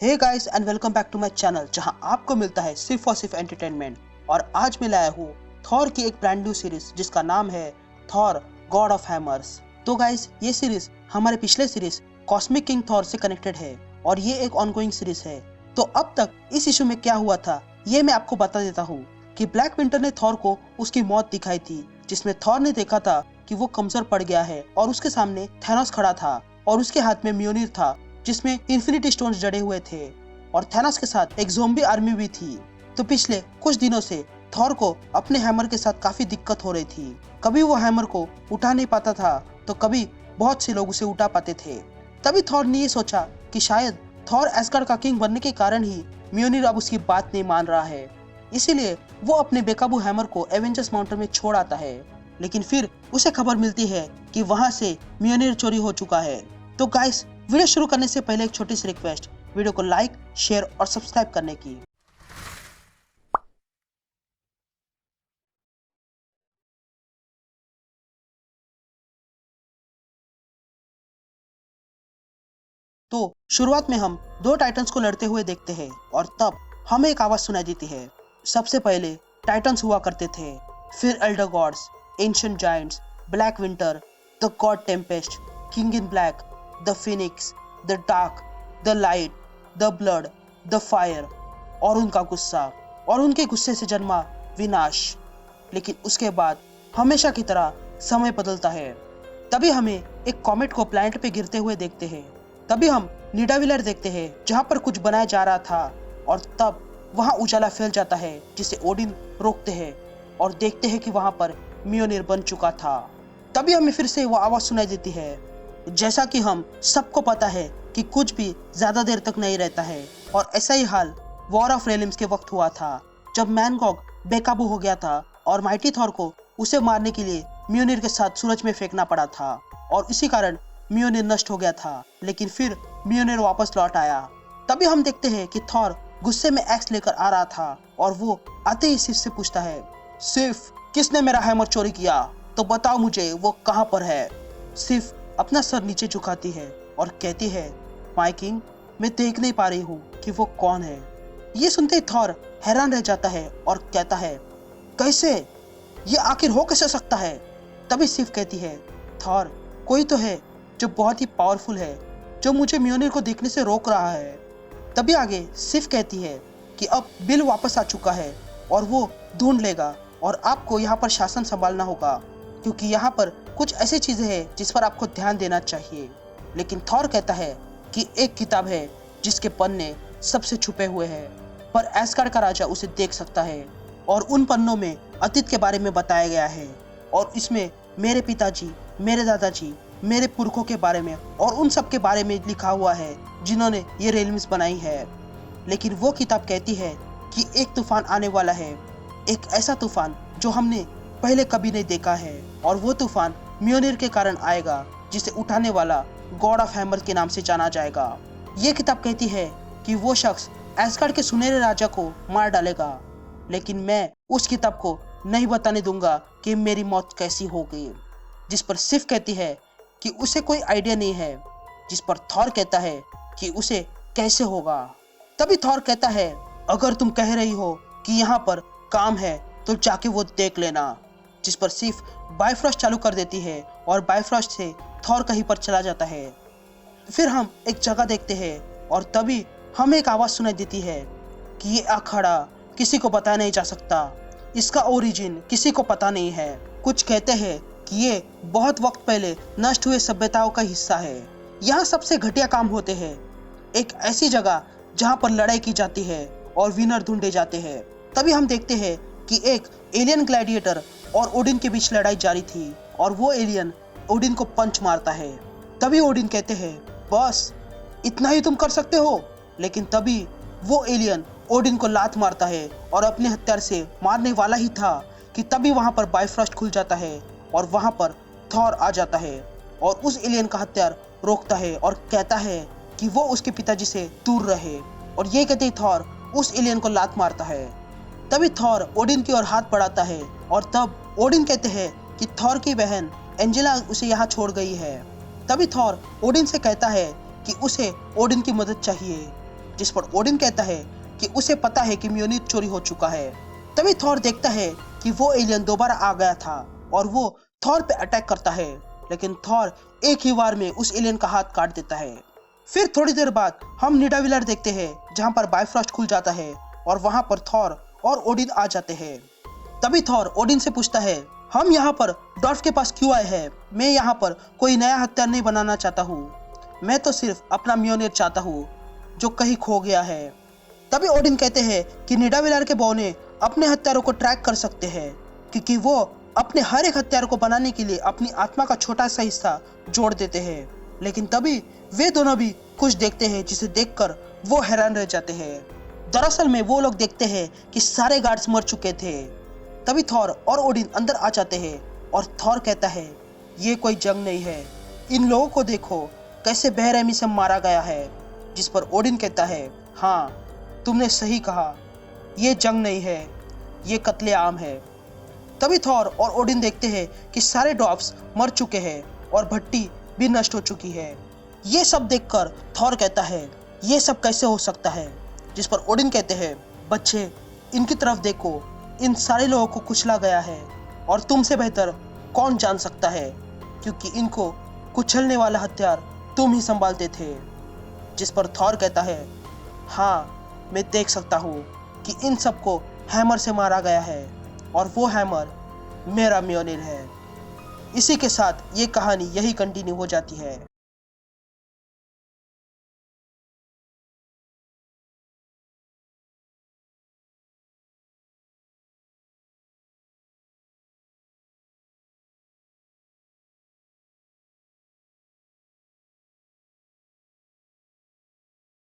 Hey guys and welcome back to my channel जहां आपको मिलता है सिर्फ और सिर्फ एंटरटेनमेंट। और आज मैं लाया हूँ थॉर की एक ब्रांड न्यू सीरीज जिसका नाम है थॉर गॉड ऑफ हैमर्स। तो गाइस ये सीरीज हमारे पिछले सीरीज कॉस्मिक किंग थॉर से कनेक्टेड है और ये एक ऑनगोइंग सीरीज है। तो अब तक इस इशू में क्या हुआ था ये मैं आपको बता देता हूँ कि ब्लैक विंटर ने थॉर को उसकी मौत दिखाई थी, जिसमें थॉर ने देखा था कि वो कमजोर पड़ गया है और उसके सामने थैनोस खड़ा था और उसके हाथ में म्योनिर था जिसमें इन्फिनिटी स्टोन्स जड़े हुए थे और थैनोस के साथ एक ज़ॉम्बी आर्मी भी थी। तो पिछले कुछ दिनों से थॉर को अपने हैमर के साथ काफी दिक्कत हो रही थी। कभी वो हैमर को उठा नहीं पाता था तो कभी बहुत से लोग उसे उठा पाते थे। तभी थॉर ने ये सोचा कि शायद थॉर एस्गार्ड का किंग बनने के कारण ही म्योनिर अब उसकी बात नहीं मान रहा है, इसीलिए वो अपने बेकाबू हैमर को एवेंजर्स माउंटेन में छोड़ आता है। लेकिन फिर उसे खबर मिलती है कि वहां से म्योनिर चोरी हो चुका है। तो गाइस वीडियो शुरू करने से पहले एक छोटी सी रिक्वेस्ट, वीडियो को लाइक शेयर और सब्सक्राइब करने की। तो शुरुआत में हम दो टाइटन्स को लड़ते हुए देखते हैं और तब हमें एक आवाज सुनाई देती है। सबसे पहले टाइटन्स हुआ करते थे, फिर elder gods, ancient giants, black winter, the god tempest, king in black, the phoenix, the dark, the light, the blood, the fire और उनका गुस्सा और उनके गुस्से से जन्मा विनाश। लेकिन उसके बाद हमेशा की तरह समय बदलता है। तभी हमें एक कॉमेट को प्लैनेट पे गिरते हुए देखते हैं। तभी हम निडाविलर देखते हैं जहां पर कुछ बनाया जा रहा था और तब वहां उजाला फैल जाता है जिसे ओडिन रोकते हैं और देखते हैं कि वहां पर म्योनिर बन चुका था। तभी हमें फिर से वो आवाज सुनाई देती है। जैसा कि हम सबको पता है कि कुछ भी ज्यादा देर तक नहीं रहता है और ऐसा ही हाल वॉर ऑफ रेलिम्स के वक्त हुआ था जब मैनगॉग बेकाबू हो गया था और माइटी थॉर को उसे मारने के लिए म्योनिर के साथ सूरज में फेंकना पड़ा था और इसी कारण म्योनिर नष्ट हो गया था। लेकिन फिर म्योनिर वापस लौट आया। तभी हम देखते हैं कि थॉर गुस्से में एक्स लेकर आ रहा था और वो आते ही सिर्फ से पूछता है, सिर्फ किसने मेरा हैमर चोरी किया? तो बताओ मुझे वो कहाँ पर है? सिर्फ अपना सर नीचे झुकाती है और कहती है, माय किंग, मैं देख नहीं पा रही हूँ कि वो कौन है। ये सुनते ही थॉर हैरान रह जाता है और कहता है, कैसे? ये आखिर हो कैसे सकता है? तभी सिर्फ कहती है, थॉर, कोई तो है जो बहुत ही पावरफुल है, जो मुझे म्योनिर को देखने से रोक रहा है। तभी आगे सिर्फ कहती है कि अब बिल वापस आ चुका है और वो ढूंढ लेगा और आपको यहाँ पर शासन संभालना होगा क्योंकि यहाँ पर कुछ ऐसी चीजें हैं जिस पर आपको ध्यान देना चाहिए। लेकिन थॉर कहता है कि एक किताब है जिसके पन्ने सबसे छुपे हुए हैं, पर एस्गार्ड का राजा उसे देख सकता है और उन पन्नों में अतीत के बारे में बताया गया है और इसमें मेरे पिताजी, मेरे दादाजी, मेरे पुरखों के बारे में और उन सब के बारे में लिखा हुआ है जिन्होंने ये रेलम्स बनाई है। लेकिन वो किताब कहती है कि एक तूफान आने वाला है, एक ऐसा तूफान जो हमने पहले कभी नहीं देखा है और वो तूफान म्योनिर के कारण आएगा जिसे उठाने वाला गॉड ऑफ हैमर के नाम से जाना जाएगा। ये किताब कहती है कि वो शख्स एस्गार्ड के सुनहरे राजा को मार डालेगा, लेकिन मैं उस किताब को नहीं बताने दूंगा कि मेरी मौत कैसी हो गई। जिस पर सिर्फ कहती है कि उसे कोई आइडिया नहीं है, जिस पर थॉर कहता है कि उसे कैसे होगा। तभी थॉर कहता है, अगर तुम कह रही हो कि यहाँ पर काम है तो जाके वो देख लेना। जिस पर सिर्फ बायफ्रॉस्ट चालू कर देती है और बायफ्रॉस्ट से थॉर कहीं पर चला जाता है। फिर हम एक जगह देखते हैं और तभी हमें एक आवाज सुनाई देती है कि ये अखाड़ा किसी को बताया नहीं जा सकता, इसका ओरिजिन किसी को पता नहीं है। कुछ कहते हैं कि ये बहुत वक्त पहले नष्ट हुए सभ्यताओं का हिस्सा है। यहाँ सबसे घटिया काम होते हैं, एक ऐसी जगह जहाँ पर लड़ाई की जाती है और विनर ढूंढे जाते हैं। तभी हम देखते हैं कि एक एलियन ग्लैडिएटर और ओडिन के बीच लड़ाई जारी थी और वो एलियन ओडिन को पंच मारता है। तभी ओडिन कहते हैं, बस इतना ही तुम कर सकते हो? लेकिन तभी वो एलियन ओडिन को लात मारता है और अपने हथियार से मारने वाला ही था कि तभी वहां पर बायफ्रॉस्ट खुल जाता है और वहां पर थॉर आ जाता है और उस एलियन का हथियार रोकता है और कहता है कि वो उसके पिताजी से दूर रहे। और ये कहते ही थॉर उस एलियन को लात मारता है। तभी थॉर ओडिन की ओर हाथ बढ़ाता है और तब ओडिन कहते हैं कि थॉर की बहन एंजेला उसे यहाँ छोड़ गई है। तभी थॉर ओडिन से कहता है कि उसे ओडिन की मदद चाहिए। जिस पर ओडिन कहता है कि उसे पता है कि म्योनिर चोरी हो चुका है। तभी थॉर देखता है कि वो एलियन दोबारा आ गया था और वो थॉर पे अटैक करता है, लेकिन थॉर एक ही वार में उस एलियन का हाथ काट देता है। फिर थोड़ी देर बाद हम निडाविलर देखते हैं जहां पर बाइफ्रॉस्ट खुल जाता है और वहां पर थॉर और ओडिन आ जाते हैं। तभी थॉर ओडिन से पूछता है, हम यहाँ पर डॉल्फ के पास क्यों आए हैं? मैं यहाँ पर कोई नया हथियार नहीं बनाना चाहता हूँ, मैं तो सिर्फ अपना म्योनिर चाहता हूँ जो कहीं खो गया है। तभी ओडिन कहते हैं कि निडाविलर के बौने अपने हथियारों को ट्रैक कर सकते हैं क्योंकि वो अपने हर एक हथियार को बनाने के लिए अपनी आत्मा का छोटा सा हिस्सा जोड़ देते हैं। लेकिन तभी वे दोनों भी कुछ देखते हैं जिसे देखकर वो हैरान रह जाते हैं। दरअसल में वो लोग देखते हैं कि सारे गार्ड्स मर चुके थे। तभी थॉर और ओडिन अंदर आ जाते हैं और थॉर कहता है, ये कोई जंग नहीं है, इन लोगों को देखो कैसे बेरहमी से मारा गया है। जिस पर ओडिन कहता है, हाँ तुमने सही कहा, ये जंग नहीं है, ये कत्लेआम है। तभी थॉर और ओडिन देखते हैं कि सारे ड्वार्फ्स मर चुके हैं और भट्टी भी नष्ट हो चुकी है। ये सब देखकर थॉर कहता है, ये सब कैसे हो सकता है? जिस पर ओडिन कहते हैं, बच्चे इनकी तरफ देखो, इन सारे लोगों को कुचला गया है और तुमसे बेहतर कौन जान सकता है क्योंकि इनको कुचलने वाला हथियार तुम ही संभालते थे। जिस पर थॉर कहता है, हाँ मैं देख सकता हूँ कि इन सबको हैमर से मारा गया है और वो हैमर मेरा म्योनिर है। इसी के साथ ये कहानी यही कंटिन्यू हो जाती है।